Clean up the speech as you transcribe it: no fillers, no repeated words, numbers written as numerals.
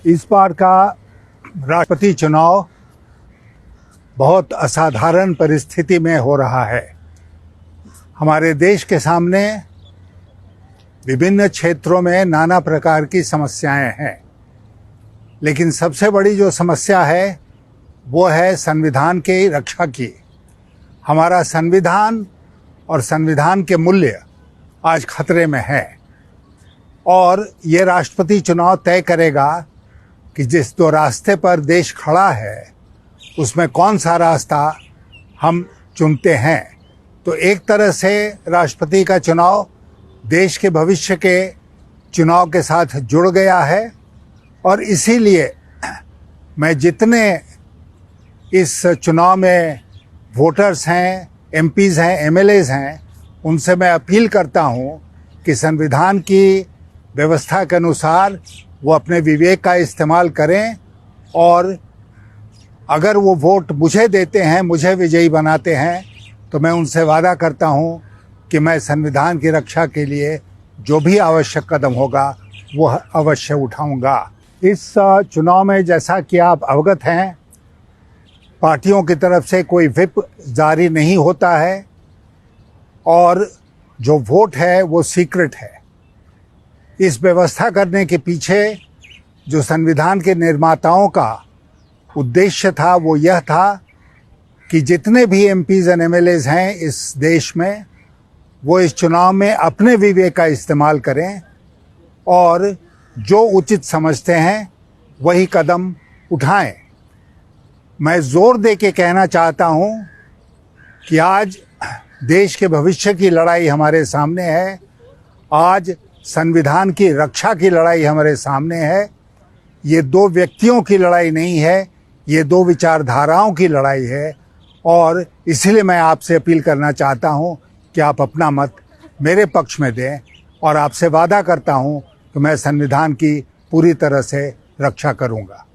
इस बार का राष्ट्रपति चुनाव बहुत असाधारण परिस्थिति में हो रहा है। हमारे देश के सामने विभिन्न क्षेत्रों में नाना प्रकार की समस्याएं हैं, लेकिन सबसे बड़ी जो समस्या है वो है संविधान की रक्षा की। हमारा संविधान और संविधान के मूल्य आज खतरे में है और ये राष्ट्रपति चुनाव तय करेगा कि जिस दो रास्ते पर देश खड़ा है उसमें कौन सा रास्ता हम चुनते हैं। तो एक तरह से राष्ट्रपति का चुनाव देश के भविष्य के चुनाव के साथ जुड़ गया है और इसीलिए मैं जितने इस चुनाव में वोटर्स हैं, एमपीज़ हैं, एमएलएज़ हैं, उनसे मैं अपील करता हूं कि संविधान की व्यवस्था के अनुसार वो अपने विवेक का इस्तेमाल करें और अगर वो वोट मुझे देते हैं, मुझे विजयी बनाते हैं, तो मैं उनसे वादा करता हूं कि मैं संविधान की रक्षा के लिए जो भी आवश्यक कदम होगा वो अवश्य उठाऊंगा। इस चुनाव में जैसा कि आप अवगत हैं, पार्टियों की तरफ से कोई व्हिप जारी नहीं होता है और जो वोट है वो सीक्रेट है। इस व्यवस्था करने के पीछे जो संविधान के निर्माताओं का उद्देश्य था वो यह था कि जितने भी एमपीज़ और एमएलएज़ हैं इस देश में, वो इस चुनाव में अपने विवेक का इस्तेमाल करें और जो उचित समझते हैं वही कदम उठाएं। मैं जोर दे के कहना चाहता हूं कि आज देश के भविष्य की लड़ाई हमारे सामने है। आज संविधान की रक्षा की लड़ाई हमारे सामने है। ये दो व्यक्तियों की लड़ाई नहीं है, ये दो विचारधाराओं की लड़ाई है और इसलिए मैं आपसे अपील करना चाहता हूं कि आप अपना मत मेरे पक्ष में दें और आपसे वादा करता हूं कि मैं संविधान की पूरी तरह से रक्षा करूंगा।